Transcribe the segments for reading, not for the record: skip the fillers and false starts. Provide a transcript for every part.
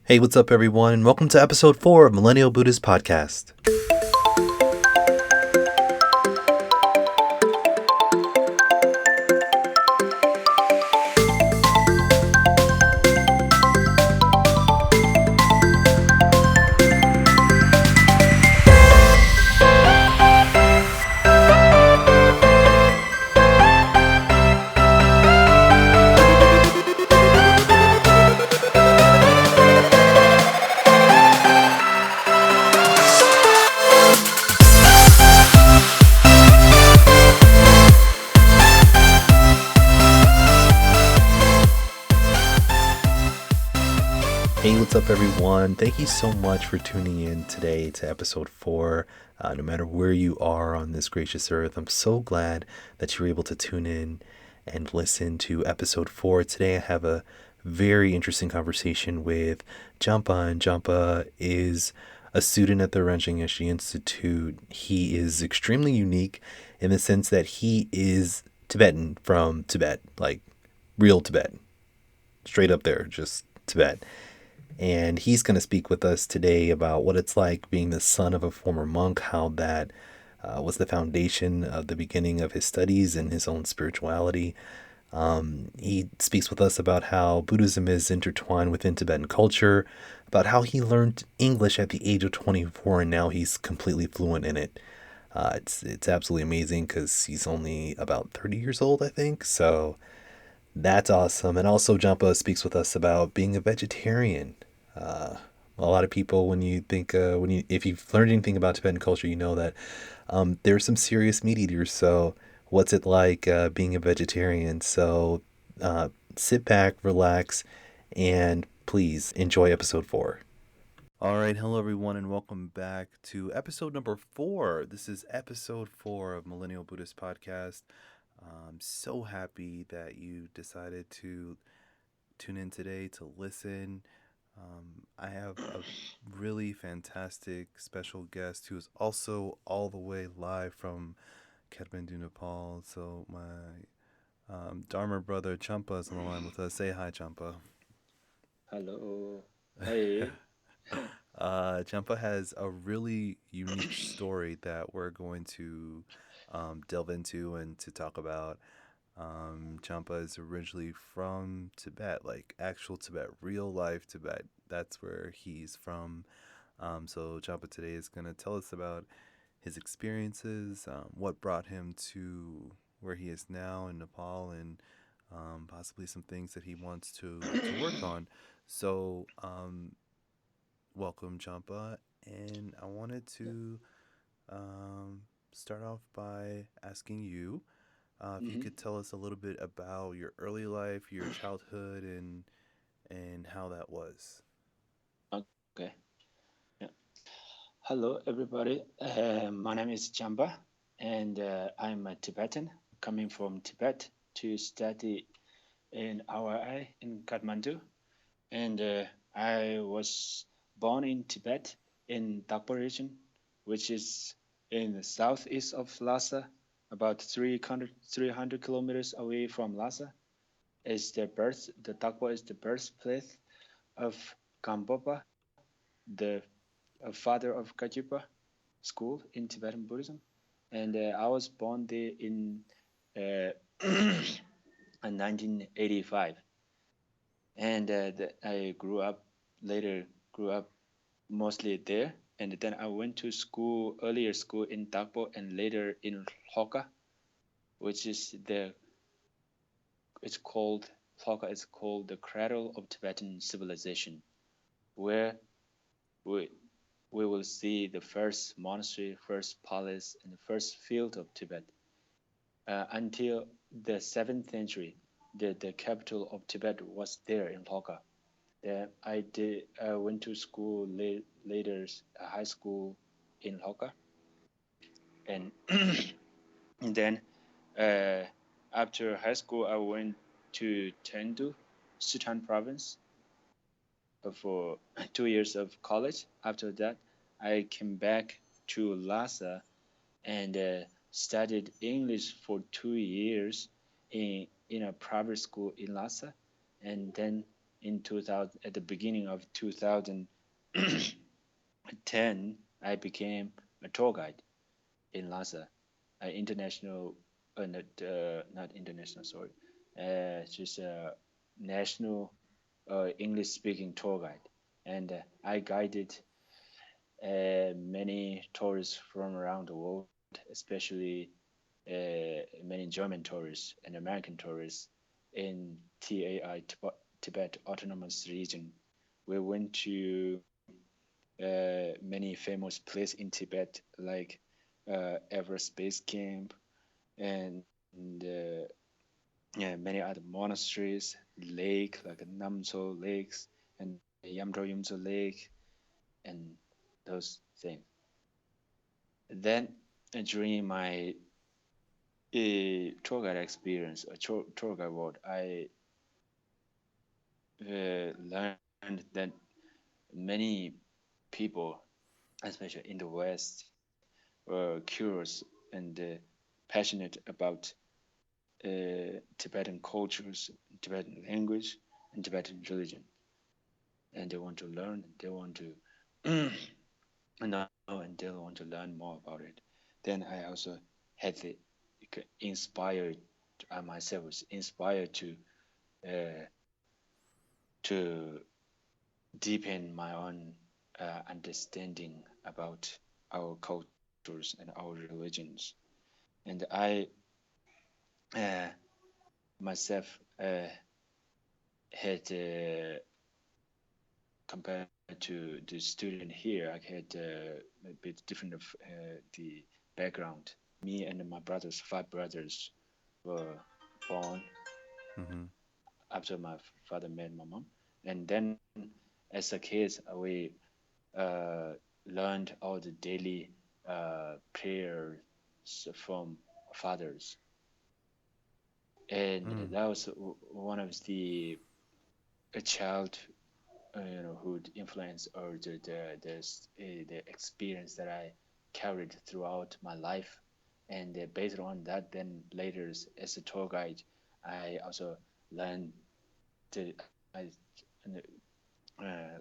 Hey, what's up, everyone, and welcome to episode 4 of Millennial Buddhist Podcast. Hey, what's up, everyone? Thank you so much for tuning in today to episode 4. No matter where you are on this gracious earth, I'm so glad that you're able to tune in and listen to episode 4. Today, I have a very interesting conversation with Champa, and Champa is a student at the Ranching Yeshi Institute. He is extremely unique in the sense that he is Tibetan from Tibet, like real Tibet, straight up there, just Tibet. And he's going to speak with us today about what it's like being the son of a former monk, how that was the foundation of the beginning of his studies and his own spirituality. He speaks with us about how Buddhism is intertwined within Tibetan culture, about how he learned English at the age of 24 and now he's completely fluent in it. It's absolutely amazing because he's only about 30 years old, I think. So that's awesome. And also, Champa speaks with us about being a vegetarian. A lot of people, when you think, if you've learned anything about Tibetan culture, you know that there's some serious meat eaters. So, what's it like being a vegetarian? So, sit back, relax, and please enjoy episode 4. All right, hello everyone, and welcome back to episode number 4. This is episode 4 of Millennial Buddhist Podcast. I'm so happy that you decided to tune in today to listen. I have a really fantastic special guest who is also all the way live from Kathmandu, Nepal. So my Dharma brother Champa is on the line with us. Say hi, Champa. Hello. Hey. Champa has a really unique story that we're going to delve into and to talk about. Champa is originally from Tibet, like actual Tibet, real life Tibet. That's where he's from. So Champa today is going to tell us about his experiences, what brought him to where he is now in Nepal, and possibly some things that he wants to work on. So welcome, Champa. And I wanted to start off by asking you if you hmm could tell us a little bit about your early life, your childhood, and how that was. Okay. Yeah. Hello, everybody. My name is Champa, and I'm a Tibetan coming from Tibet to study in RI in Kathmandu. And I was born in Tibet in Dakpo region, which is in the southeast of Lhasa, about 300 kilometers away from Lhasa. The Dakpo is the birthplace of Gampopa, the father of Kagyupa school in Tibetan Buddhism. And I was born there uh, in 1985. And I grew up mostly there. And then I went to earlier school in Dakpo and later in Hoka, which is it's called, Hoka is called the cradle of Tibetan civilization, where we, we will see the first monastery, first palace, and the first field of Tibet. Until the 7th century, the capital of Tibet was there in Lhoka. I went to school later, high school in Lhoka, and, and then uh, after high school, I went to Chengdu, Sichuan province, for 2 years of college. After that, I came back to Lhasa and studied English for 2 years in a private school in Lhasa, and then in 2000, at the beginning of 2010, I became a tour guide in Lhasa, international, not international, sorry, just a national English speaking tour guide. And I guided many tourists from around the world, especially many German tourists and American tourists in TAI, Tibet Autonomous Region. We went to many famous places in Tibet, like Everest Base Camp and yeah, many other monasteries, lake like Namso Lakes and Yamdro Yumso Lake, and those things. Then during my tour guide experience, a tour guide world, I learned that many people, especially in the West, were curious and passionate about Tibetan cultures, Tibetan language, and Tibetan religion, and they want to learn. They want to know, and they want to learn more about it. Then I also had the inspired. I myself was inspired uh, to deepen my own understanding about our cultures and our religions. And I uh, myself had compared to the student here, I had a bit different of the background. Me and my brothers, five brothers, were born Mm-hmm. after my father met my mom, and then as a kid, we uh, learned all the daily prayers from fathers, and Mm. that was one of the a child who influence or the experience that I carried throughout my life, and based on that, then later as a tour guide, I also learned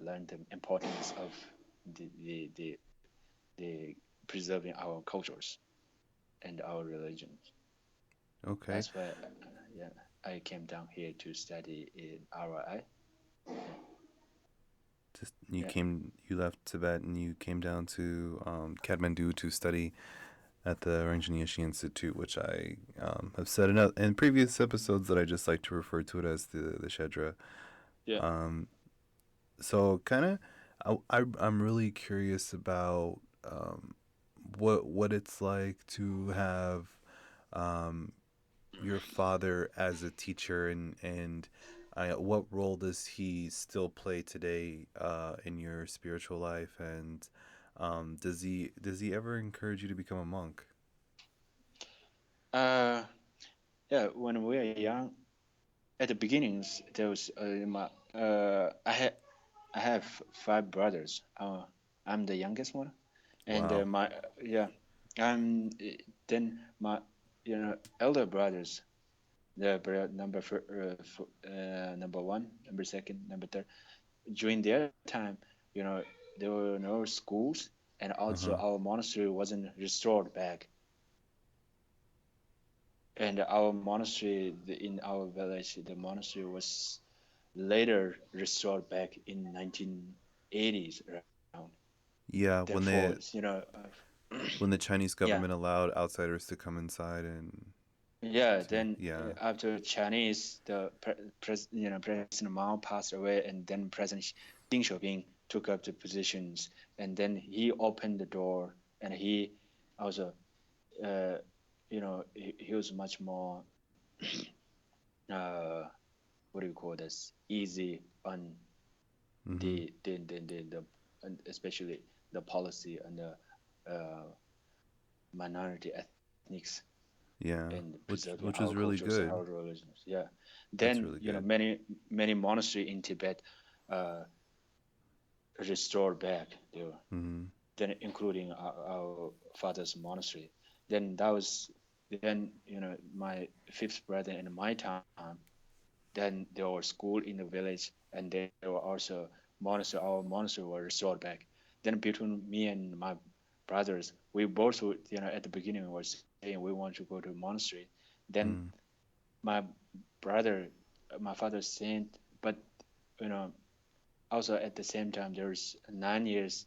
learned the importance of the the the, the preserving our cultures and our religions. Okay. That's why yeah, I came down here to study in RI. Just Yeah, you left Tibet and you came down to Kathmandu to study at the Ranjanishi Institute, which I have said in previous episodes that I just like to refer to it as the Shedra. yeah. Um, so kind of, I'm really curious about what it's like to have um, your father as a teacher, and what role does he still play today in your spiritual life, and does he ever encourage you to become a monk? Uh, yeah. When we were young, at the beginnings, there was I have five brothers. I'm the youngest one, and Wow. my yeah, I'm then my elder brothers. Number one, number second, number third. During their time, there were no schools, and Uh also huh. our monastery wasn't restored back. And our monastery in our village, the monastery was later restored back in 1980s around. Yeah, Therefore, when the Chinese yeah, government allowed outsiders to come inside and yeah. to Then yeah. after Chinese, President Mao passed away, and then President Deng Xiaoping took up the positions, and then he opened the door, and he also, uh, he was much more, uh, what do you call this, easy on Mm-hmm. and especially the policy and the minority ethnics Yeah, and preserving which our was really cultures and our good. religions. Yeah. That's Then really good. many monastery in Tibet uh, restored back there. Mm-hmm. Then including our father's monastery. Then that was then my fifth brother in my time. Then there was school in the village, and they were also monastery. Our monastery were restored back. Then between me and my brothers, we both would, at the beginning were saying we want to go to monastery. Then Mm. my brother, my father said, but you know, also at the same time, there's 9 years,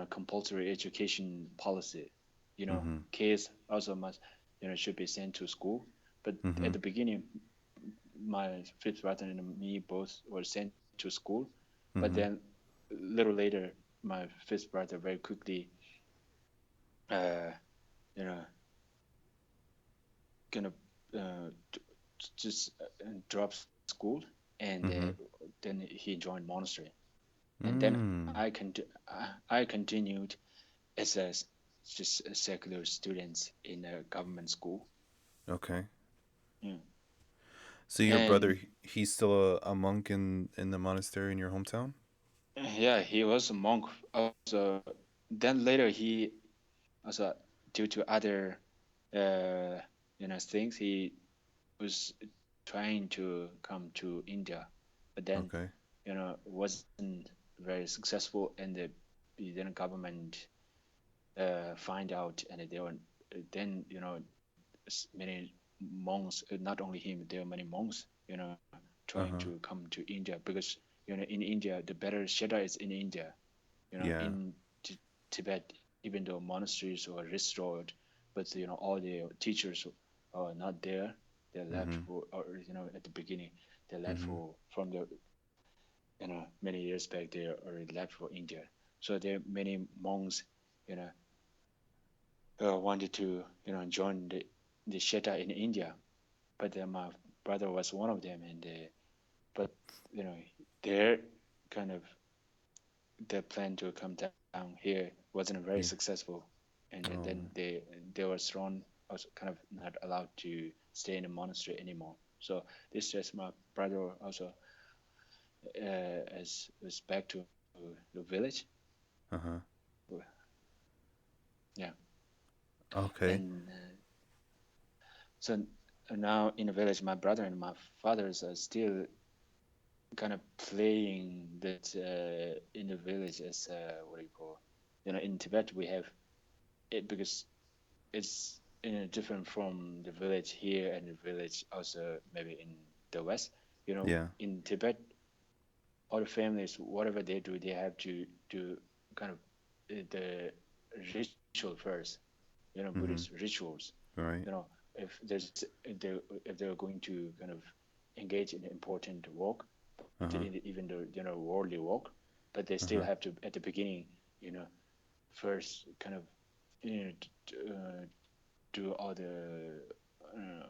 compulsory education policy. Mhm. Kids also must, should be sent to school. But at Mhm. the beginning, my fifth brother and me both were sent to school. But then, Mhm. a little later, my fifth brother very quickly, uh, you know, gonna just drop school, and Mhm. then he joined monastery. And then Mm. I continued as just a secular student in a government school. Okay. Yeah. So your brother, And he's still a monk in the monastery in your hometown? yeah, he was a monk. Also, then later he also, due to other uh, things, he was trying to come to India, but then Okay. wasn't very successful, and the then government find out, and they were then many monks, not only him, there are many monks, trying to Uh-huh. come to India, because in India the better shelter is in India. Yeah. In Tibet, even though monasteries were restored, but all the teachers are not there. They left Mhm. for, or at the beginning, they left Mhm. for from the many years back. They already left for India. So there are many monks, you know, wanted to join the Sheta in India, but my brother was one of them, and but you know their kind of their plan to come down here wasn't very Yeah. successful, and then Oh. they were thrown, also kind of not allowed to stay in the monastery anymore. So this just my brother also as was back to the village. Uh-huh. Yeah. Okay. And so now in the village, my brother and my fathers are still kind of playing that in the village as what do you call, in Tibet we have it, because it's different from the village here and the village also maybe in the West. Yeah. In Tibet, all the families, whatever they do, they have to do kind of the ritual first. Buddhist Mhm. rituals. Right. If they're going to kind of engage in important work, Uh-huh. even the worldly work, but they still Uh-huh. have to at the beginning, you know, first kind of do all the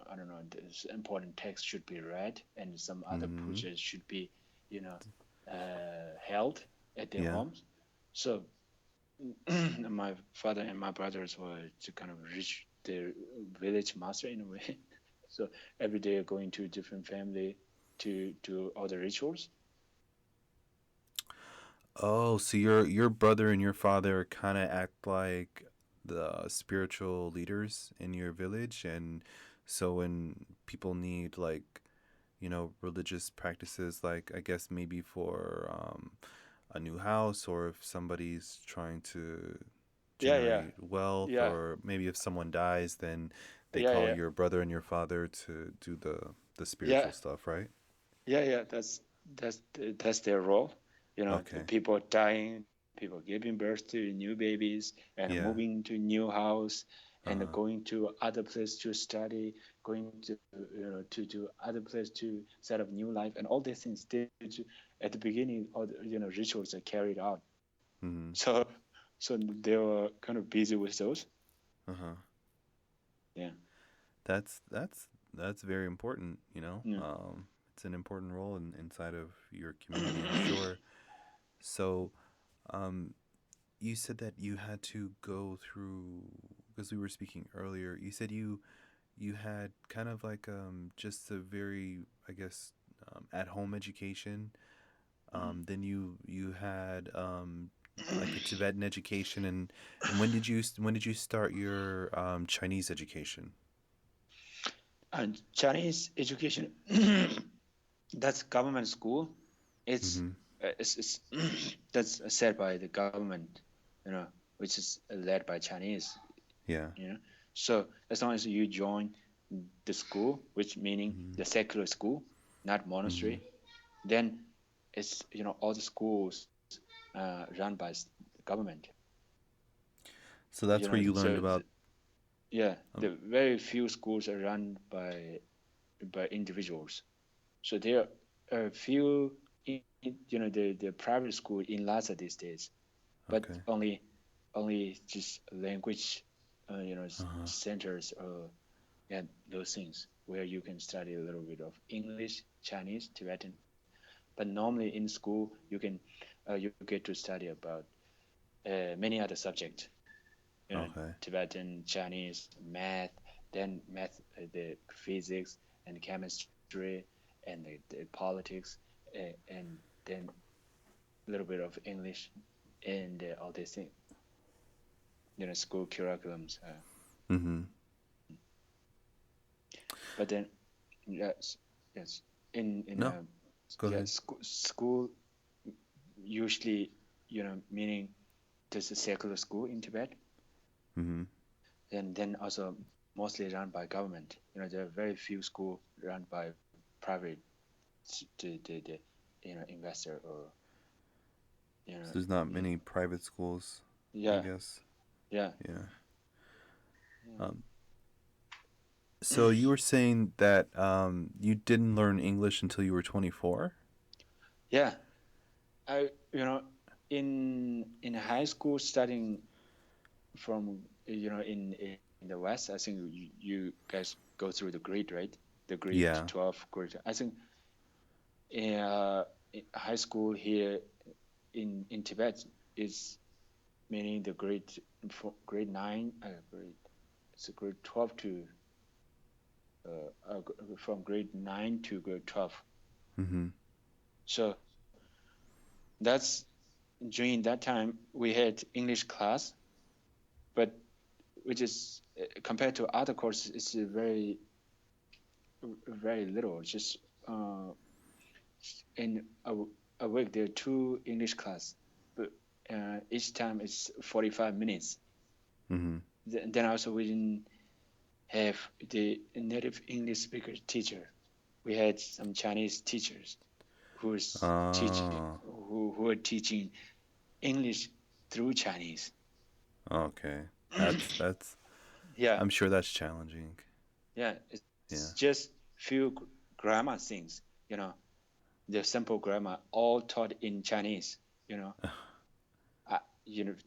I don't know, this important text should be read, and some other Mhm. pujas should be, you know, held at their Yeah. homes. So my father and my brothers were to kind of reach their village master in a way. So every day going to different family to do all the rituals. Oh, so your brother and your father kind of act like the spiritual leaders in your village, and so when people need like, religious practices, like I guess maybe for a new house, or if somebody's trying to Yeah, yeah, generate wealth, yeah, or maybe if someone dies, then they yeah, call yeah, your brother and your father to do the yeah, spiritual stuff, right? yeah. That's their role. The Okay. people dying, people giving birth to new babies, and Yeah. moving to new house, and Uh-huh. going to other place to study, going to to other place to set up new life, and all these things. At the beginning, all the rituals are carried out. Mm-hmm. So they were kind of busy with those. Uh-huh. Yeah. That's very important, Yeah. it's an important role inside of your community, I'm sure. So, um, you said that you had to go through, because we were speaking earlier, you said you had kind of like just a very, I guess, at home education. Then you had like a Tibetan education, and when did you start your Chinese education? And Chinese education, that's government school It's Mm-hmm. it's that's said by the government, you know, which is led by Chinese, Yeah. you know. So as long as you join the school, which meaning Mm-hmm. the secular school, not Mm-hmm. monastery, then it's all the schools run by the government. So that's where you So learned about. yeah, Um, the very few schools are run by individuals. So there are a few, the private school in Lhasa these days, but okay. only just language, Uh-huh. centers or yeah those things where you can study a little bit of English, Chinese, Tibetan. But normally in school you get to study about many other subjects, Okay. Tibetan, Chinese, math, then the physics and chemistry and the politics, and then a little bit of English and all these things, school curriculums. Mm-hmm. But then yes, yes, in No, go yeah ahead. school usually meaning there's a secular school in Tibet, Mm-hmm. and then also mostly run by government. There are very few schools run by private the investor or So there's not the many private schools, I yeah guess. yeah Yeah. yeah Um, so you were saying that you didn't learn English until you were 24? yeah. I in high school studying from in the West. I think you guys go through the grade, right? The grade Yeah. 12 grade. I think in high school here in Tibet is meaning the grade 9 grade it's a grade 12 to from grade 9 to grade 12. Mm-hmm. So that's during that time we had English class, but which is compared to other courses, it's very little. Just uh, in a week there are two English class, but each time it's 45 minutes. Mm-hmm. Then also we didn't have the native English speaker teacher. We had some Chinese teachers who's teaching Oh, who are teaching English through Chinese. okay. That's Yeah, I'm sure that's challenging. yeah. It's Yeah. just few grammar things, you know, the simple grammar all taught in Chinese. You know,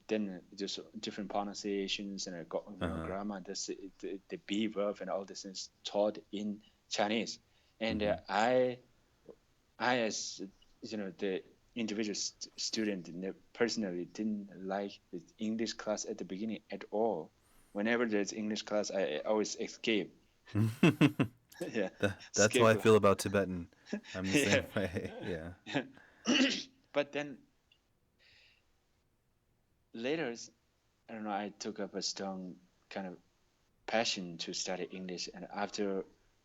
then just different pronunciations and Uh-huh. grammar, the be verb and all this is taught in Chinese. And Mm-hmm. I as the individual student personally didn't like the English class at the beginning at all. Whenever there's English class, I always escape. Yeah, That's how escape I class. feel about Tibetan. I'm the Yeah. same way. Yeah. But then later, I don't know, I took up a strong kind of passion to study English. And after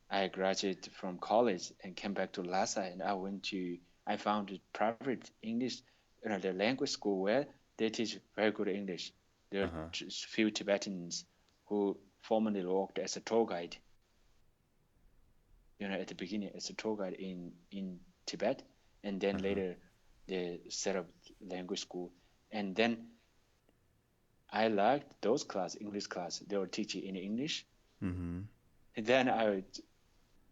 I graduated from college and came back to Lhasa, and I found a private English, the language school where they teach very good English. There are Uh-huh. just few Tibetans who formerly worked as a tour guide, at the beginning as a tour guide in Tibet, and then Uh-huh. later they set up language school. And then I liked those English class. They were teaching in English. Mm-hmm. And then I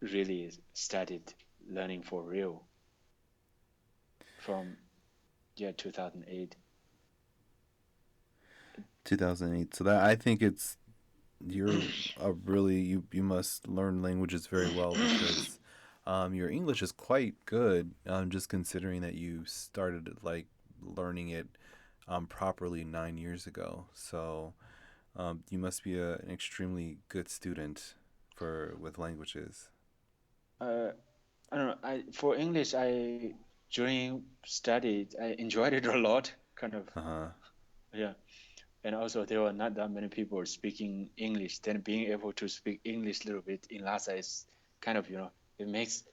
really started learning for real from 2008. 2008. So that I think it's you're a really you must learn languages very well because your English is quite good. Just considering that you started like learning it properly 9 years ago. So you must be an extremely good student for with languages. Uh, I don't know. I for English, I during studied, I enjoyed it a lot. Kind of, Uh huh. yeah. And also, there were not that many people speaking English. Then being able to speak English a little bit in Lhasa is kind of, it makes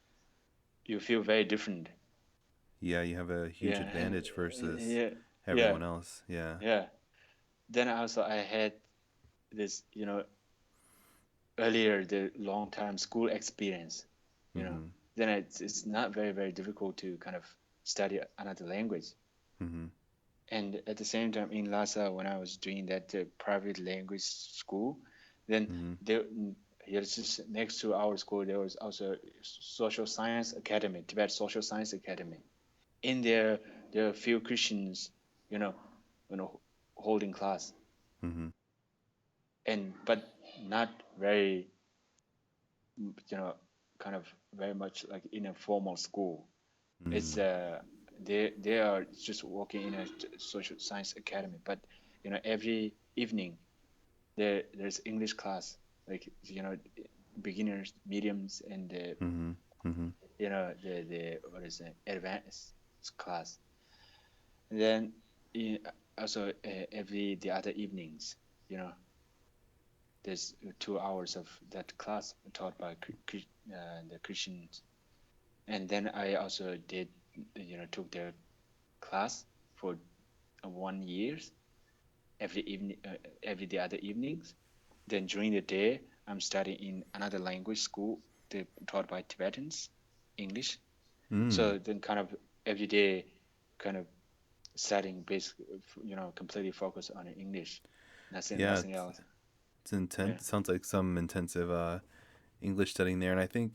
you feel very different. Yeah, you have a huge Yeah, and advantage versus yeah, yeah, everyone else. Yeah. yeah. Then also I had this, earlier the long time school experience, you know. Mm-hmm. Then it's not very difficult to kind of study another language. Mm-hmm. And at the same time in Lhasa, when I was doing that private language school, then Mm-hmm. there here's just next to our school there was also social science academy, Tibet Social Science Academy. In there are a few Christians, you know, you know, holding class, Mm-hmm. and but not very, you know, kind of very much like in a formal school. It's Mm. they are just working in a social science academy, but every evening there's English class, like beginners, mediums, and Mm-hmm. Mm-hmm. the what is it, advanced class. And then also every the other evenings, you know, there's 2 hours of that class taught by the Christians. And then I also did, took their class for 1 year every evening, every the other evenings. Then during the day, I'm studying in another language school taught by Tibetans, English. Mm. So then kind of every day, kind of studying basically, completely focused on English, Yeah, nothing else. it's Yeah, intense. Sounds like some intensive English studying there. And I think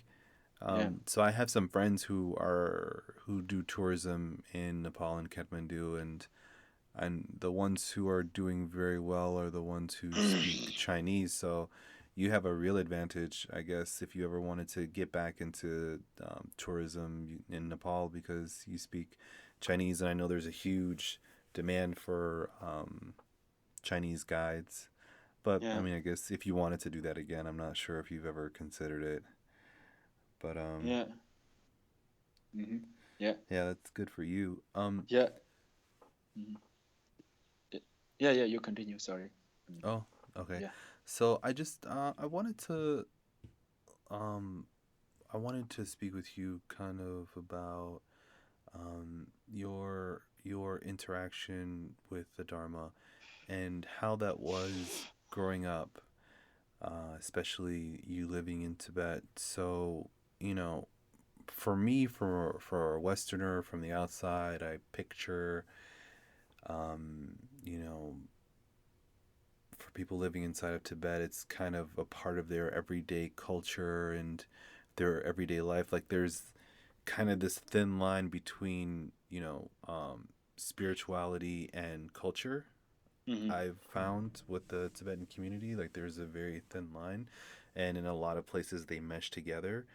yeah. so. I have some friends who do tourism in Nepal and Kathmandu, and the ones who are doing very well are the ones who speak Chinese. So you have a real advantage, I guess, if you ever wanted to get back into tourism in Nepal because you speak Chinese, and I know there's a huge demand for Chinese guides. But I Yeah, mean, I guess if you wanted to do that again, I'm not sure if you've ever considered it. But yeah, hmm, yeah, yeah, that's good for you. yeah, mhm, yeah, yeah. You continue. Sorry. Mm, Oh, okay. yeah. So I just um I wanted to speak with you kind of about your interaction with the Dharma and how that was growing up, especially you living in Tibet. So, you know, for me, for a Westerner from the outside, I picture, you know, for people living inside of Tibet, it's kind of a part of their everyday culture and their everyday life. Like there's kind of this thin line between, spirituality and culture. Hmm. I've found with the Tibetan community, like there's a very thin line, and in a lot of places they mesh together.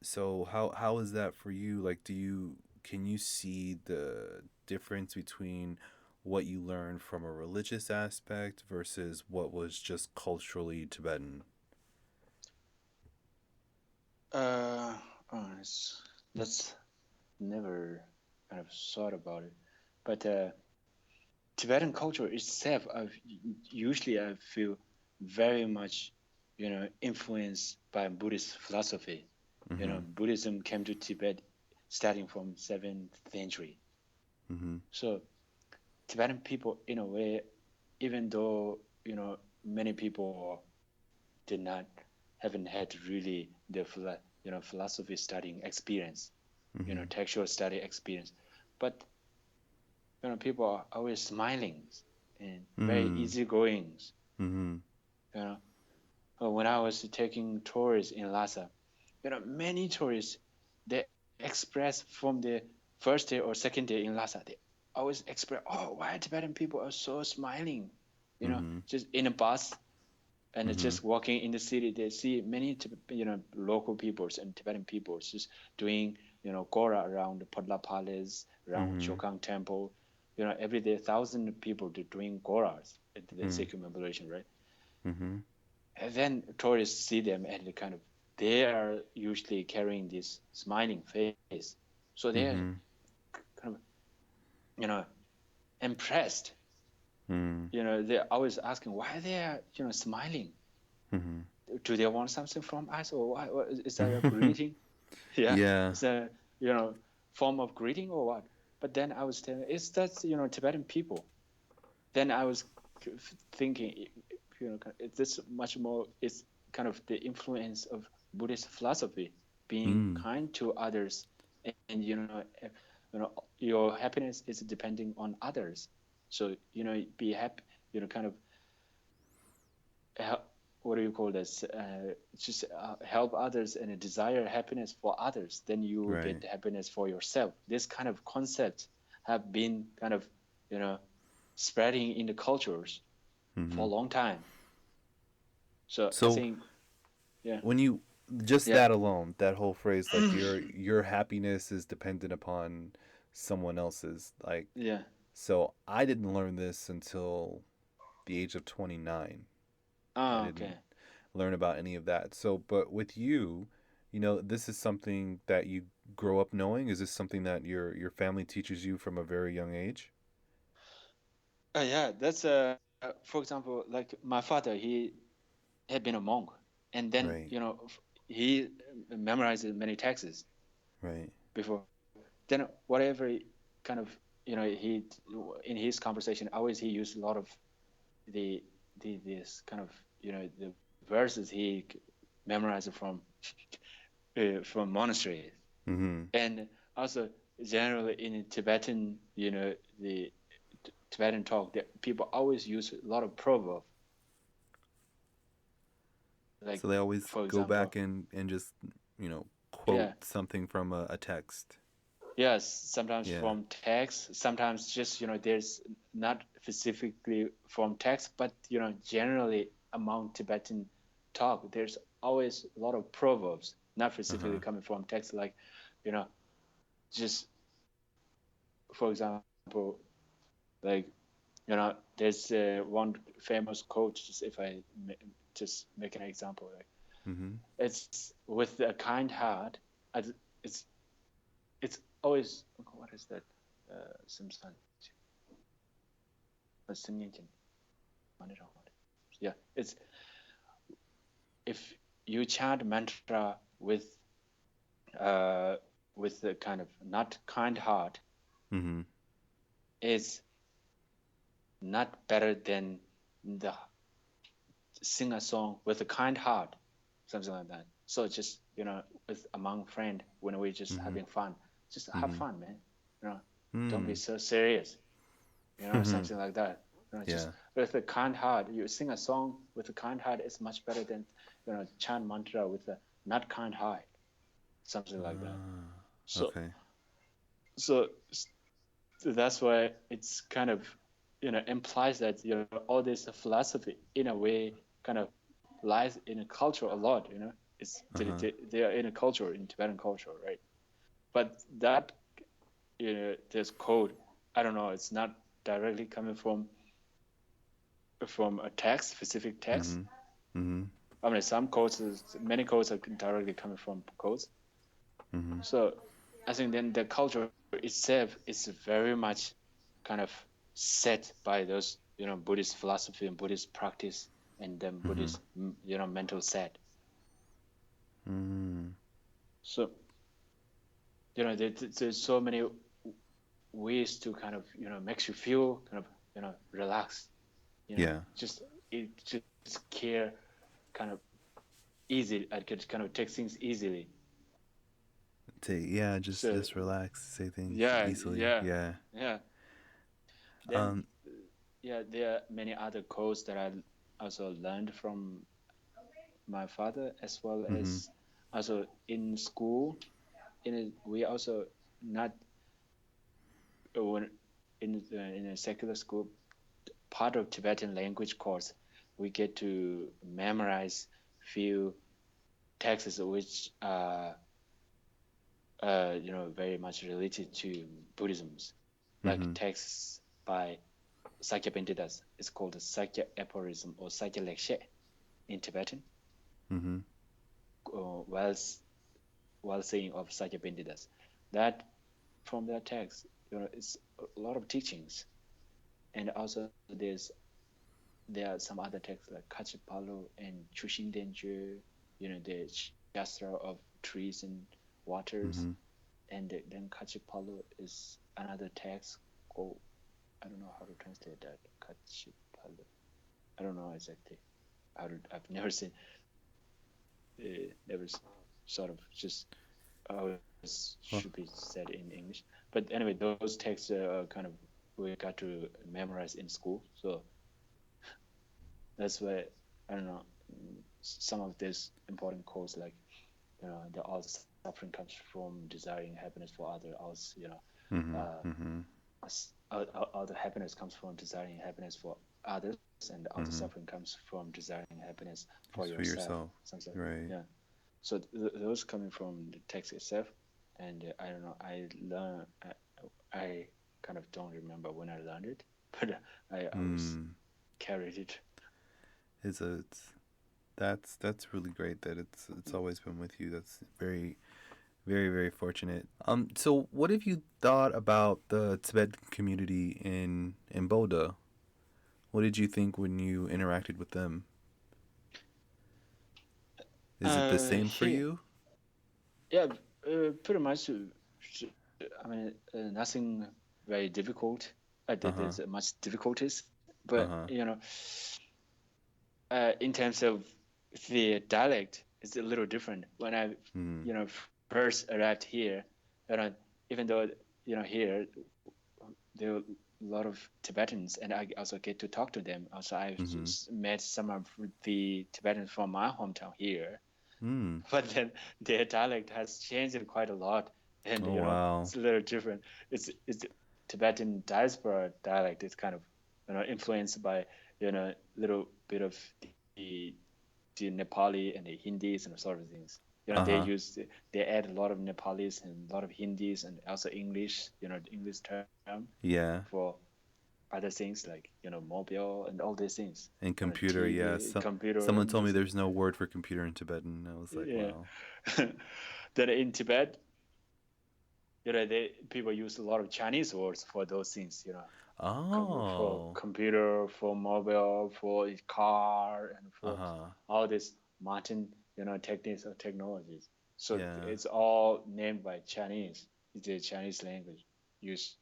So how is that for you? Like, can you see the difference between what you learned from a religious aspect versus what was just culturally Tibetan? Uh, oh, that's never kind of thought about it, but Tibetan culture itself, usually I feel very much, influenced by Buddhist philosophy. Mm-hmm. Buddhism came to Tibet starting from 7th century. Mm-hmm. So Tibetan people, in a way, even though many people did not haven't had really the philosophy studying experience, Mm-hmm. textual study experience, but people are always smiling and very Mm-hmm. easygoing. Mm-hmm. You know, when I was taking tours in Lhasa, many tourists they express from the first day or second day in Lhasa, they always express, oh, why Tibetan people are so smiling. Mm-hmm. Just in a bus and Mm-hmm. just walking in the city, they see many local peoples and Tibetan peoples just doing gora around Podla Palace, around Mm-hmm. Chokang Temple. Every day, thousand people doing goras at the circumambulation, right? Mm-hmm. And then tourists see them and they are usually carrying this smiling face. So they are Mm-hmm. kind of, you know, impressed. Mm-hmm. They're always asking why they are, smiling. Mm-hmm. Do they want something from us or why? Or is that a Mm-hmm. greeting? Yeah. Yeah. Is that, you know, form of greeting or what? But then I was telling, it's that's Tibetan people. Then I was thinking, this much more is kind of the influence of Buddhist philosophy, being Mm. kind to others, and your happiness is depending on others. So be happy, kind of help, what do you call this? Just help others and desire happiness for others, then you will Right. get happiness for yourself. This kind of concepts have been kind of spreading in the cultures for Mm-hmm. a long time. So I So think, yeah, when you just yeah, that alone, that whole phrase, like your happiness is dependent upon someone else's, like, yeah. so I didn't learn this until the age of 29. I Ah, didn't okay. learn about any of that. So, but with you, this is something that you grow up knowing. Is this something that your family teaches you from a very young age? Yeah, that's for example, like my father, he had been a monk, and then Right. he memorized many texts Right. before. Then whatever kind of he in his conversation always he used a lot of the this kind of the verses he memorized from monasteries. Mm-hmm. And also generally in Tibetan the Tibetan talk that people always use a lot of proverb, like So they always for go example, back and just, quote yeah, something from a text. yes, sometimes Yeah. from text, sometimes just there's not specifically from text, but generally among Tibetan talk, there's always a lot of proverbs, not specifically Uh-huh. coming from text, like you know, just for example, like there's one famous quote. Just if I just make an example, like Mm-hmm. it's with a kind heart. It's it's always what is that? Simsan. Yeah, it's if you chant mantra uh, with a kind of not kind heart, Mm-hmm. is not better than the sing a song with a kind heart, something like that. So just with among friend when we just Mm-hmm. having fun, just have Mm-hmm. fun, man. You know, don't be Mm. so serious. Mm-hmm. Something like that. Just Yeah. with a kind heart, you sing a song with a kind heart is much better than chant mantra with a not kind heart, something like that. Ah. So Okay. so that's why it's kind of implies that all this philosophy in a way kind of lies in a culture a lot. It's Uh-huh. they are in a culture in Tibetan culture, right? But that this code, I don't know, it's not directly coming from a text, specific text. Mm-hmm. Mm-hmm. I mean, some codes, many codes are directly coming from codes. Mm-hmm. So I think then the culture itself is very much kind of set by those, Buddhist philosophy and Buddhist practice and then Mm-hmm. Buddhist, mental set. Mm. So, there's so many ways to kind of, makes you feel kind of, relaxed, Yeah. it just care kind of easy. I could kind of take things easily. Yeah, just So, just relax, say things yeah, easily. yeah, Yeah. yeah. Then Um. yeah, there are many other codes that I also learned from my father, as well Mm-hmm. as also in school. We also not when in a secular school, part of Tibetan language course, we get to memorize few texts which are very much related to Buddhisms, like Mm-hmm. texts by Sakya Penditas. It's called the Sakya aphorism or Sakya Lekshe in Tibetan. Mm-hmm. While saying of Sakya Penditas, that from that text, it's a lot of teachings, and also there are some other texts like Kachipalu and Chushin Denju, the Shastra of trees and waters. Mm-hmm. and then Kachipalu is another text. Go, I don't know how to translate that. Kachipalu. I don't know exactly. I've never seen. Never sort of just always Huh. should be said in English. But anyway, those texts kind of we got to memorize in school. So that's why I don't know some of these important quotes like the all the suffering comes from desiring happiness for others. Else, Mhm. uh, Mhm. all the happiness comes from desiring happiness for others, and all the Mhm. suffering comes from desiring happiness for Just for yourself. yourself. Something, Right. yeah. So those coming from the text itself, and I don't know. I kind of don't remember when I learned it, but I always Mm. carried it. It's that's really great that it's always been with you. That's very very very fortunate. So what have you thought about the Tibet community in Boda? What did you think when you interacted with them? Is it the same for Here, you? yeah, pretty much. I mean, nothing very difficult. Uh-huh. There's much difficulties, but Uh-huh. in terms of the dialect, it's a little different. When I, Mm. first arrived here, and even though here there are a lot of Tibetans, and I also get to talk to them. Also, I've Mhm. met some of the Tibetans from my hometown here, Mm. but then their dialect has changed quite a lot, and Oh wow. it's a little different. It's Tibetan diaspora dialect. It's kind of influenced by little bit of the the Nepali and the Hindis and sort of things. Uh-huh. They add a lot of Nepalis and a lot of Hindis and also English. The English term Yeah. for other things like mobile and all these things. And computer, yeah. TV, computer, Someone and told me these there's things. no word for computer in Tibetan. I was like, Yeah. wow. Then in Tibet, people use a lot of Chinese words for those things. For Oh. computer, for mobile, for car, and for Uh-huh. all these modern, techniques or technologies. So Yeah. it's all named by Chinese. It's the Chinese language used.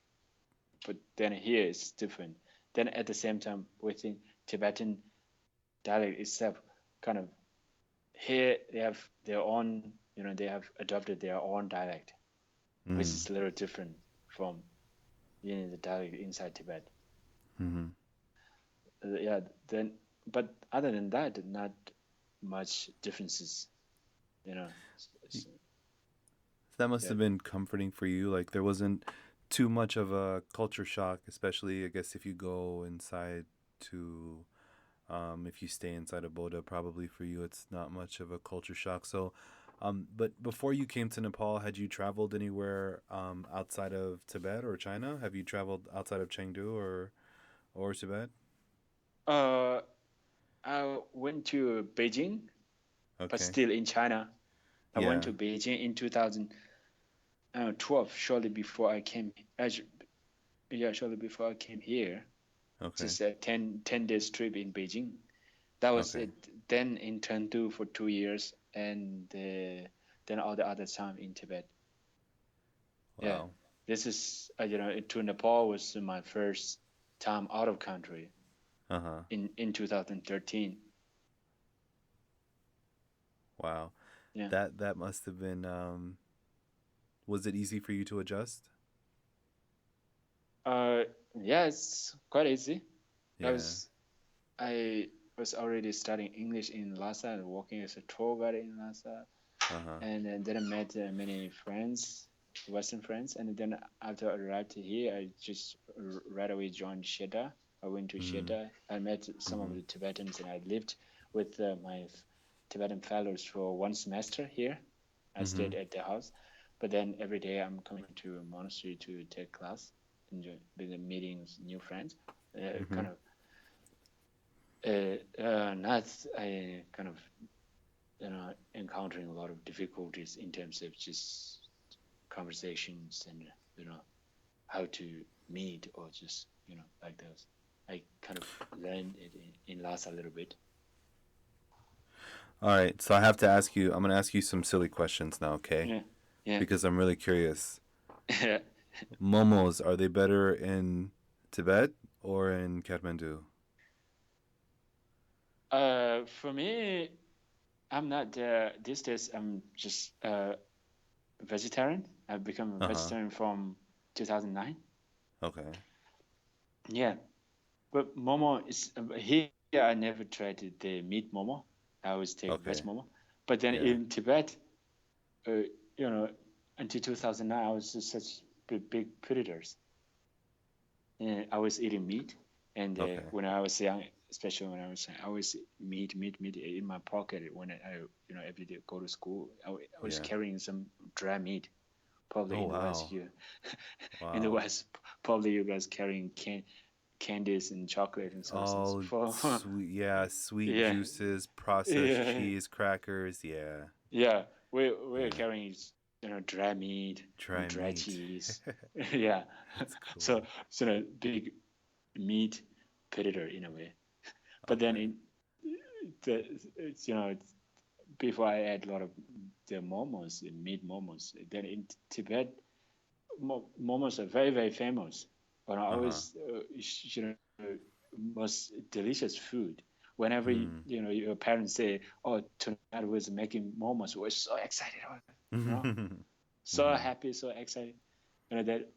But then here it's different. Then at the same time, within Tibetan dialect itself, kind of here they have their own, they have adopted their own dialect, which Mm. is a little different from the dialect inside Tibet. Mhm. Yeah, then, but other than that, not much differences, you know. Y- That must Yeah. have been comforting for you. Like there wasn't too much of a culture shock, especially I guess if you go inside to if you stay inside of Boda, probably for you it's not much of a culture shock. So but before you came to Nepal, had you traveled anywhere outside of Tibet or China? Have you traveled outside of Chengdu or Tibet? Uh, I went to Beijing, but Okay. still in China. I went Yeah. to Beijing in 2012, shortly before I came. Yeah, shortly before I came here. Okay. Just a 10 days trip in Beijing. That was Okay. it. Then in Chengdu for 2 years, and then all the other time in Tibet. Yeah, Wow. this is to Nepal was my first time out of country Uh-huh. in 2013. Wow. Yeah. That must have been was it easy for you to adjust? Uh, yeah, it's quite easy. I Yeah. was I was already studying English in Lhasa and working as a tour guide in Lhasa, Uh-huh. and then I met many friends, Western friends, and then after I arrived here, I just right away joined Sheda. I went to Mhm. Sheda. I met some of Mhm. the Tibetans, and I lived with my Tibetan fellows for 1 semester here. I stayed Mhm. at their house, but then every day I'm coming to a monastery to take class, enjoy with the meetings, new friends. Kind Mhm. of not I kind of encountering a lot of difficulties in terms of just conversations and how to meet or just like those. I kind of learned it in Lhasa a little bit. All right. So I have to ask you I'm going to ask you some silly questions now, okay? Yeah. Yeah. Because I'm really curious. Momos, are they better in Tibet or in Kathmandu? For me, I'm not these days. I'm just vegetarian. I've become a Uh-huh. vegetarian from 2009. Okay. Yeah, but momo is here. I never tried the meat momo. I always take veg Okay. momo. But then Yeah. in Tibet, uh, you know, until 2009, I was just such big predators. And I was eating meat, and Okay. when I was young, especially when I was young, I always meat in my pocket when every day go to school. I was Yeah. carrying some dry meat. Probably Oh in the West wow. here, in the Wow. West, probably you guys carrying candies and chocolate and substance Oh, for sweet. Yeah, sweet yeah, juices, processed yeah, cheese, crackers. Yeah. yeah. We're Yeah. carrying dry meat and Dry dry meat. cheese. Yeah, That's so cool. big meat predator in a way. But then Okay. in it's, before I had a lot of the momos, the meat momos. Then in Tibet, momos are very famous. But I Uh-huh. always most delicious food. Whenever Hmm. your parents say, "Oh, tonight we're making momos," we're so excited. You know, so Mm-hmm. happy, so excited. That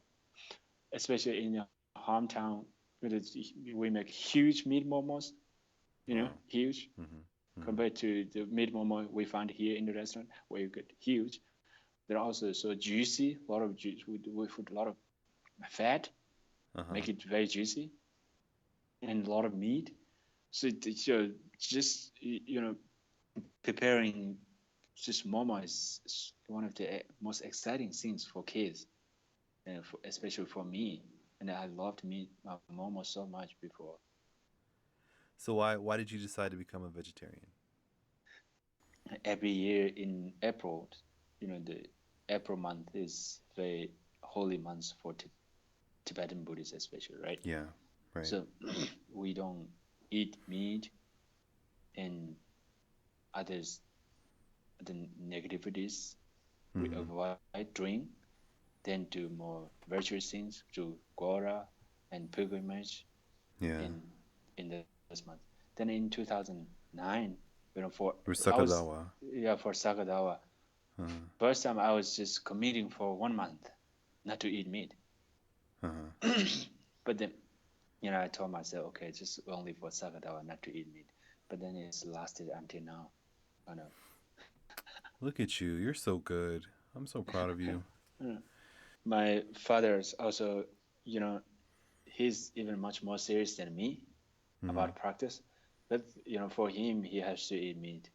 especially in your hometown, we make huge meat momos. Wow. Huge Mm-hmm. Mm-hmm. compared to the meat momo we find here in the restaurant, where you get huge. They're also so juicy, a lot of juice with a lot of fat, Uh-huh. make it very juicy, and a lot of meat. So just preparing just momo is one of the most exciting things for kids, and especially for me. And I loved meat momo so much before. So why did you decide to become a vegetarian? Every year in April, the April month is very holy month for Tibetan Buddhists, especially, right? Yeah. Right. So we don't eat meat and others the negativities. We Mm-hmm. avoid drink, then do more virtuous things, do Gora and pilgrimage Yeah. in this month. Then in 2009, for Or I was Sakadawa. for Sagadawa. Uh-huh. First time I was just committing for 1 month not to eat meat. Uh-huh. But then, I told myself, okay, just only for Sagadawa not to eat meat. But then it's lasted until now. I know. Look at you. You're so good. I'm so proud of you. My father's also, you know, he's even much more serious than me Mm-hmm. about practice. But for him, he has to eat meat.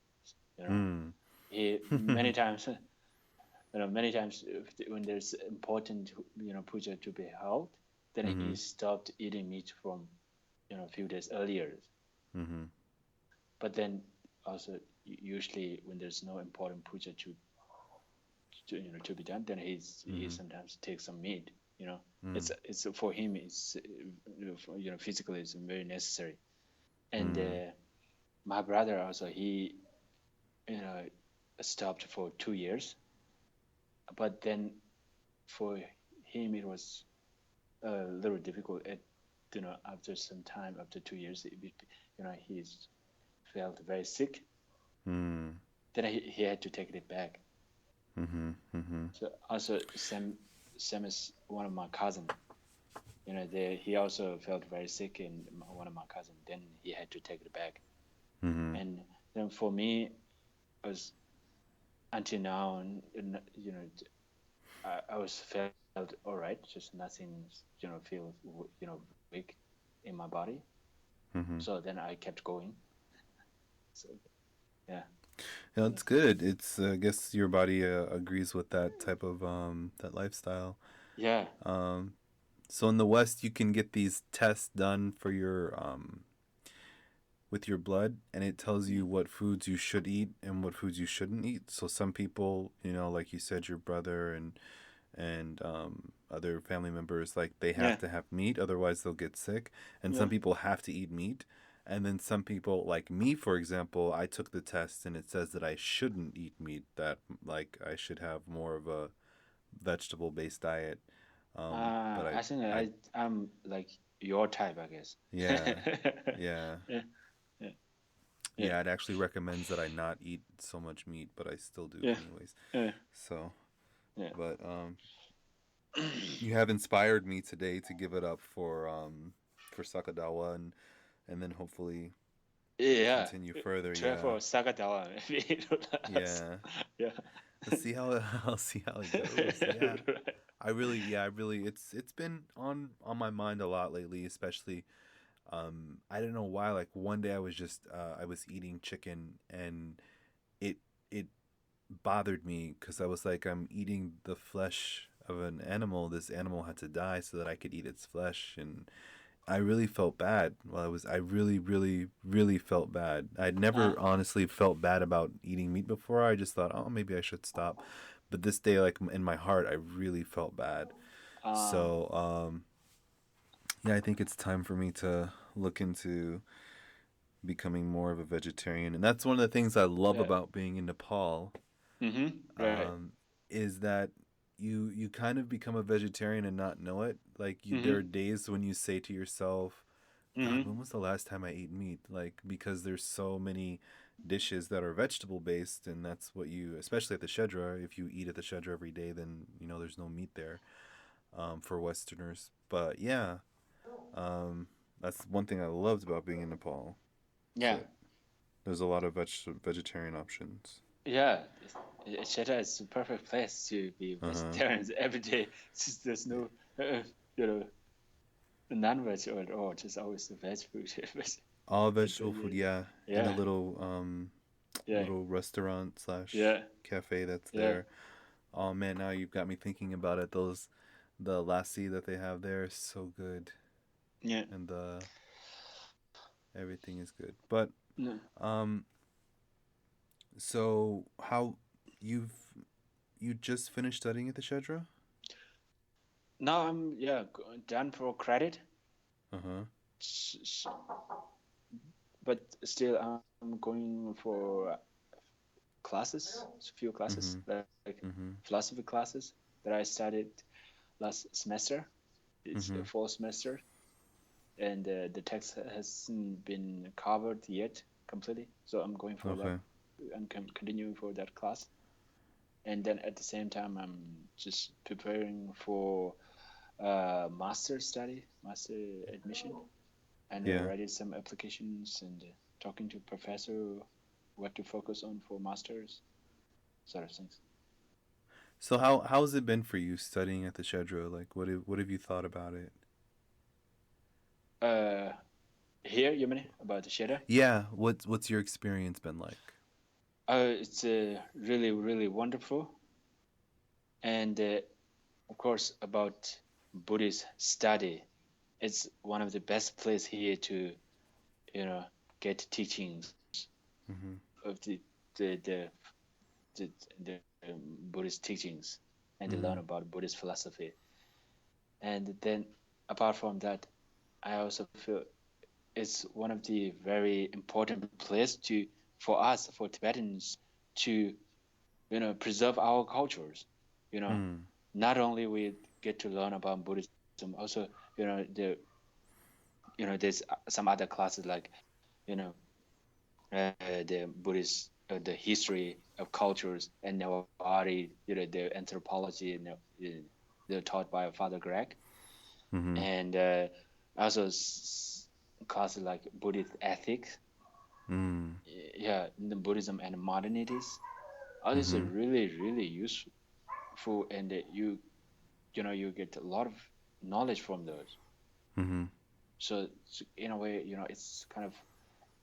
You know, Mm. he many times, many times when there's important, puja to be held, then Mm-hmm. he stopped eating meat from, a few days earlier. Mm-hmm. But then also usually when there's no important puja to be done, then he Mm-hmm. sometimes takes some meat. Mm. It's for him. It's physically it's very necessary. And Mm. my brother also he you know stopped for 2 years, but then for him it was a little difficult. After some time, after 2 years, he's felt very sick. Mm. Then he had to take it back. Mm-hmm. Mm-hmm. So also same as one of my cousin. He also felt very sick, and one of my cousin. Then he had to take it back. Mm-hmm. And then for me, was until now, and I was felt all right. Just nothing, feels weak in my body. Mm-hmm. So then I kept going. So yeah, Yeah, it's good. It's I guess your body agrees with that type of that lifestyle. yeah, Um, so in the West, you can get these tests done for your with your blood, and it tells you mm, what foods you should eat and what foods you shouldn't eat. So some people, like you said, your brother and other family members, like they have yeah, to have meat, otherwise they'll get sick. And some yeah, people have to eat meat. And then some people, like me, for example, I took the test and it says that I shouldn't eat meat. That like I should have more of a vegetable based diet. But I think I I'm like your type, I guess. yeah, yeah, Yeah, yeah, yeah, yeah. It actually recommends that I not eat so much meat, but I still do yeah, anyways. yeah, So, yeah. but you have inspired me today to give it up for Sakadawa and then hopefully Yeah, continue further. try Yeah, for Sagadawa maybe. yeah. Yeah. Let's see how I'll see how it goes. Yeah. Right. I really it's been on my mind a lot lately, especially I don't know why, like one day I was eating chicken and it it bothered me cuz I was like I'm eating the flesh of an animal. This animal had to die so that I could eat its flesh, and I really felt bad. I really felt bad. I'd Uh, never honestly felt bad about eating meat before. I just thought, oh, maybe I should stop. But this day, like in my heart, I really felt bad. uh, So, yeah, I think it's time for me to look into becoming more of a vegetarian. And that's one of the things I love yeah. about being in Nepal, Right. is that you kind of become a vegetarian and not know it. Like there are Mm-hmm. days when you say to yourself, God, when Mm-hmm. was the last time I ate meat? Like, because there's so many dishes that are vegetable based, and that's what you, especially at the Shedra, if you eat at the Shedra every day, then, there's no meat there, for Westerners. But yeah, that's one thing I loved about being in Nepal, is Yeah. that there's a lot of vegetarian options. Yeah. Cheddar is the perfect place to be Uh huh. vegetarians every day. There's no, you know, non-veg at all. Just always the veg food. All But vegetable food, yeah, in a yeah, yeah, little restaurant slash yeah, cafe that's yeah, there. Oh man, now you've got me thinking about it. The lassi that they have there is so good, yeah. and everything is good. But No. um, so how you've you just finished studying at the Shedra? Now I'm done for credit, Uh huh. S- s- but still I'm going for classes, a few classes Mhm. like Mhm. philosophy classes that I started last semester. It's the Mhm. fall semester, and the text hasn't been covered yet completely. So I'm going for that. Okay. I'm continuing for that class, and then at the same time, I'm just preparing for master study, master admission, and Yeah. writing some applications and talking to professor what to focus on for masters, sort of things. So how's it been for you studying at the Shedra? Like, what have you thought about it? Uh, Here, you mean about the shader? Yeah. What's your experience been like? It's really, really wonderful. And of course, about Buddhist study, it's one of the best place here to, you know, get teachings Mhm. of the the the Buddhist teachings and to learn Mhm. about Buddhist philosophy. And then apart from that, I also feel it's one of the very important place to for us for Tibetans to preserve our cultures. You know, Hmm. not only we get to learn about Buddhism, also there's some other classes like you know the Buddhist the history of cultures and already the anthropology they're taught by Father Greg Mhm. and also classes like Buddhist ethics, Mm. yeah, the Buddhism and modernities. All this is Mhm. really really useful, and you get a lot of knowledge from those. Mhm. So in a way, it's kind of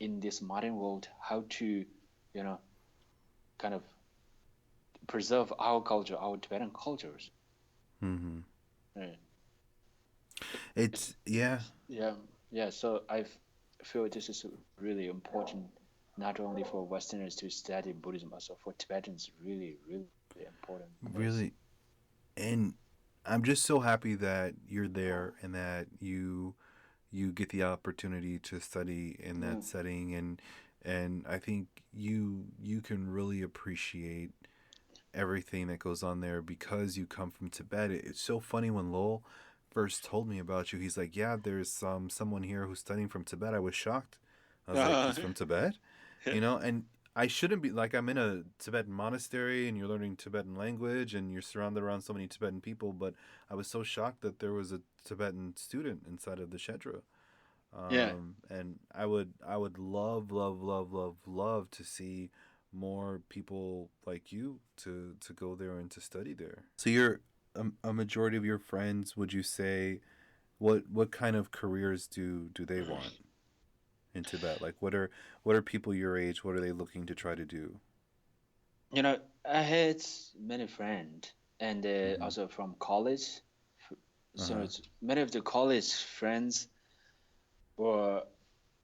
in this modern world how to kind of preserve our culture, our Tibetan cultures. Mhm. Right. It's yeah. Yeah, yeah. So feel this is really important, not only for Westerners to study Buddhism, also for Tibetans, really, really important place. Really, and I'm just so happy that you're there and that you get the opportunity to study in that Mm, setting, and I think you can really appreciate everything that goes on there because you come from Tibet. It's so funny when Lowell first told me about you. He's like, "Yeah, there's someone here who's studying from Tibet." I was shocked. I was like, "He's from Tibet?" And I shouldn't be like I'm in a Tibetan monastery and you're learning Tibetan language and you're surrounded around so many Tibetan people, but I was so shocked that there was a Tibetan student inside of the Shedra. Yeah. And I would love, love, love, love, love to see more people like you to go there and to study there. So you're a majority of your friends, would you say, what kind of careers do they want in Tibet? Like what are people your age? What are they looking to try to do? I had many friends, and Mm-hmm. also from college. Uh So huh. many of the college friends were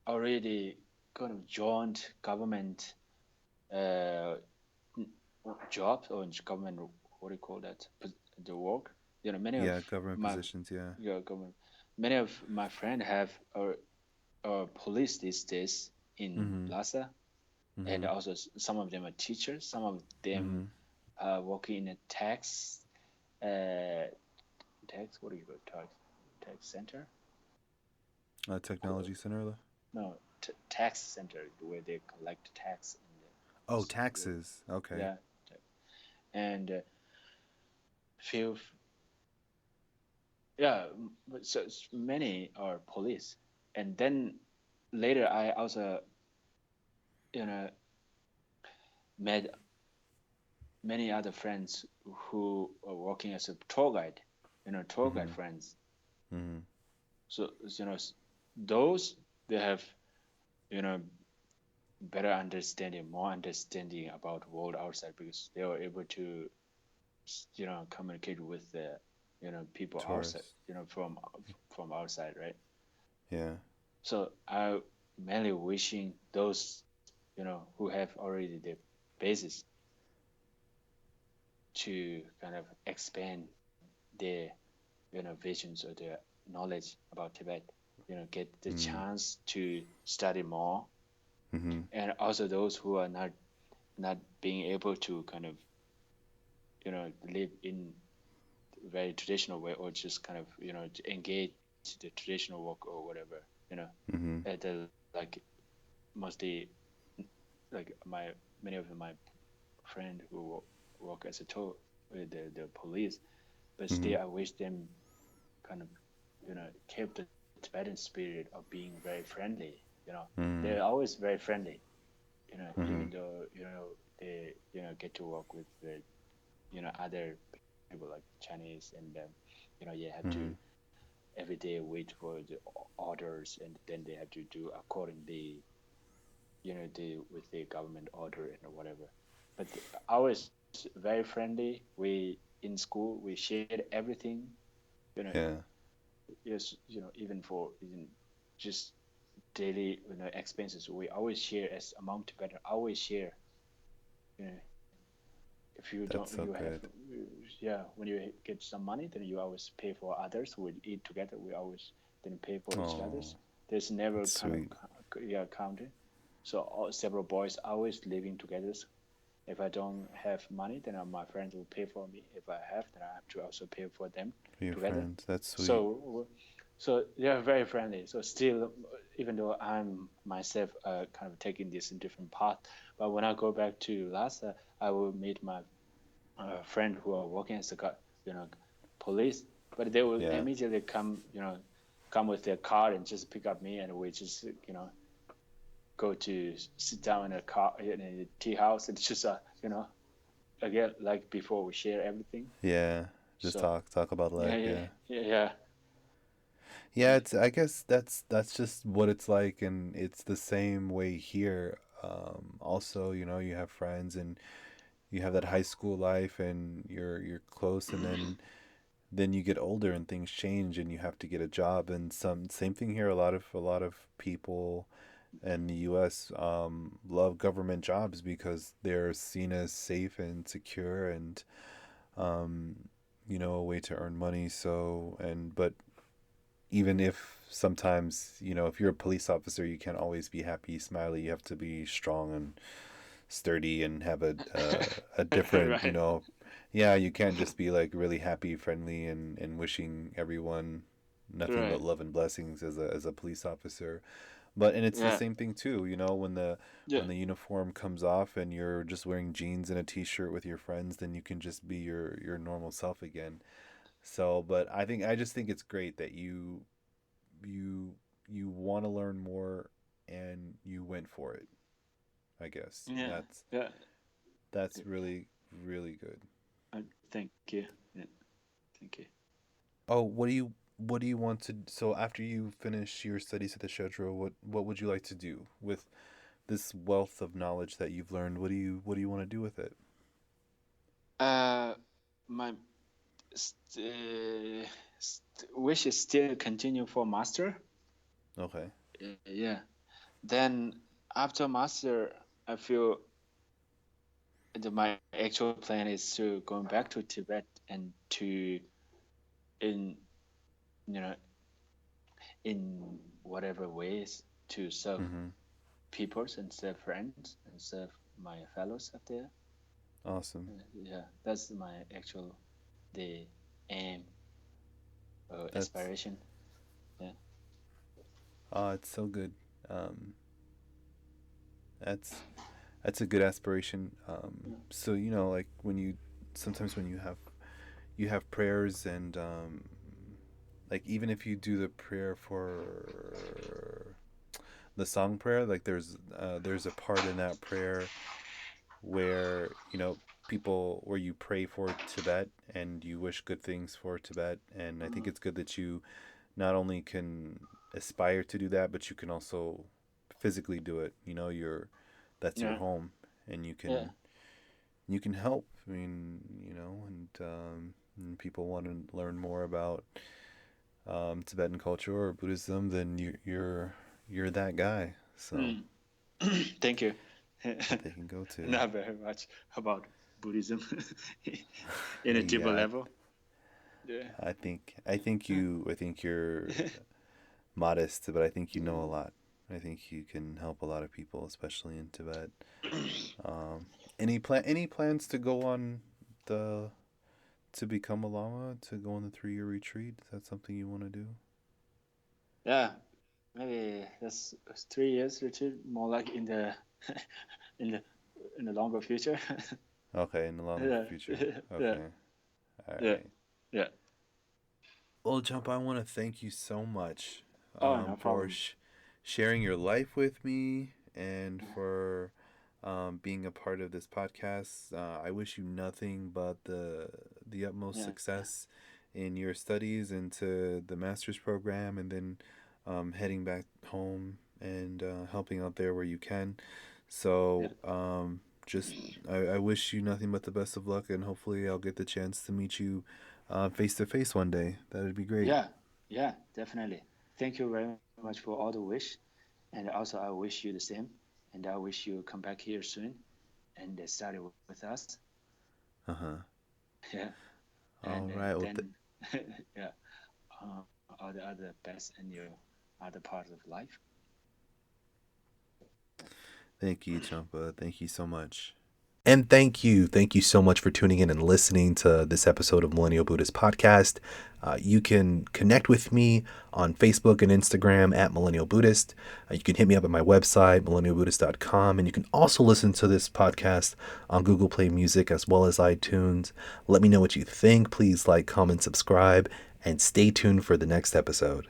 already kind of joined government uh, jobs or government, what do you call that? The work. Many of Yeah, government my positions. Yeah. government, many of my friends have police these days in Mm-hmm. Lhasa, and Mm-hmm. also some of them are teachers. Some of them Mm-hmm. are working in a uh, tax. What do you call it? Tax center? Technology center. No, tax center where they collect tax Oh, and taxes. Okay. yeah, and few yeah, but so many are police, and then later I also you know met many other friends who are working as a tour guide, tour guide Mm-hmm. friends. Mm-hmm. So those they have you know better understanding, more understanding about world outside because they were able to communicate with the people outside, Tourist. from outside, right? Yeah. So I mainly wishing those who have already the basis to kind of expand their visions or their knowledge about Tibet, get the Mm. chance to study more, Mm-hmm. and also those who are not being able to kind of live in very traditional way or just kind of to engage the traditional work or whatever, Mm-hmm. at the like mostly like my many of my friend who work as a tour with the police, but Mm-hmm. still I wish them kind of keep the Tibetan spirit of being very friendly. Mm-hmm. They're always very friendly. Mm-hmm. Even though they get to work with the other people like Chinese, and you have Mm-hmm. to every day wait for the orders, and then they have to do accordingly, the with the government order and whatever. But always very friendly. We in school we shared everything. You know, Yeah. yes, even for even just daily expenses, we always share as among together. Always share. You know, if you That's don't, so you have, good. yeah. When you get some money, then you always pay for others. We eat together. We always then pay for each Oh, others. There's never that's kind of sweet. counting. So several boys always living together. If I don't have money, then my friends will pay for me. If I have, then I have to also pay for them For your together. friends. That's sweet. So they are very friendly. So still, even though I'm myself kind of taking this in different path, but when I go back to Lhasa, I will meet my friend who are working as a police, but they will Yeah. immediately come with their car and just pick up me, and we just go to sit down in a car in a tea house and just again like before we share everything. Yeah. Just So talk about yeah, life. yeah, Yeah. yeah, yeah. Yeah. It's. I guess that's just what it's like, and it's the same way here. Also, you have friends, and you have that high school life, and you're close, and then you get older, and things change, and you have to get a job, and some same thing here. A lot of people in the U.S. Love government jobs because they're seen as safe and secure, and a way to earn money. So, but even if sometimes, if you're a police officer, you can't always be happy, smiley. You have to be strong and sturdy and have a different, Right. yeah, you can't just be like really happy, friendly, and wishing everyone nothing but Right. love and blessings as a police officer. But and it's the Yeah. same thing too, Yeah. when the uniform comes off and you're just wearing jeans and a t-shirt with your friends, then you can just be your normal self again. So, but I just think it's great that you you want to learn more and you went for it. I guess Yeah. Yeah. that's really really good. Thank you. Yeah. Thank you. Oh, what do you want to so after you finish your studies at the Shedro, what would you like to do with this wealth of knowledge that you've learned? What do you want to do with it? Uh, my st- wish is still continue for master. Okay. Yeah. Then after master, I feel my actual plan is to going back to Tibet and to in you know in whatever ways to serve Mm-hmm. peoples and serve friends and serve my fellows up there. Awesome. Yeah, that's my actual the aim or That's aspiration. Yeah. it's so good. Um, that's that's a good aspiration. So like when you sometimes when you have prayers and like even if you do the prayer for the song prayer, like there's a part in that prayer where people where you pray for Tibet and you wish good things for Tibet, and I think Mm. it's good that you not only can aspire to do that, but you can also physically do it. That's your Yeah. home, and Yeah. you can help. I mean, and people want to learn more about Tibetan culture or Buddhism, then you're that guy. So Mm. Thank you. that they can go to. Not very much about Buddhism in a deeper Yeah, level. Yeah. I think you're modest, but I think you know a lot. I think you can help a lot of people, especially in Tibet. Um, any plans to go on the to become a lama to go on the 3 year retreat? Is that something you want to do? Yeah. Maybe that's 3 years retreat, more like in the in the in the longer future. Okay, in the longer Yeah. future. Yeah. Okay, all Yeah. right. Yeah. Well, Jump, I want to thank you so much Oh, no for problem. sharing your life with me and for being a part of this podcast. I wish you nothing but the utmost Yeah. success in your studies into the master's program, and then heading back home and helping out there where you can. Yeah. So just I wish you nothing but the best of luck, and hopefully I'll get the chance to meet you face to face one day. That'd be great. Yeah. Yeah. Definitely. Thank you very much for all the wish, and also I wish you the same, and I wish you come back here soon and study with us. Uh huh. Yeah. All And right. Well, then yeah, uh, all the other best in your other part of life. thank you, Champa. Thank you so much. And thank you. Thank you so much for tuning in and listening to this episode of Millennial Buddhist Podcast. You can connect with me on Facebook and Instagram at Millennial Buddhist. You can hit me up at my website, millennialbuddhist.com. And you can also listen to this podcast on Google Play Music as well as iTunes. Let me know what you think. Please like, comment, subscribe, and stay tuned for the next episode.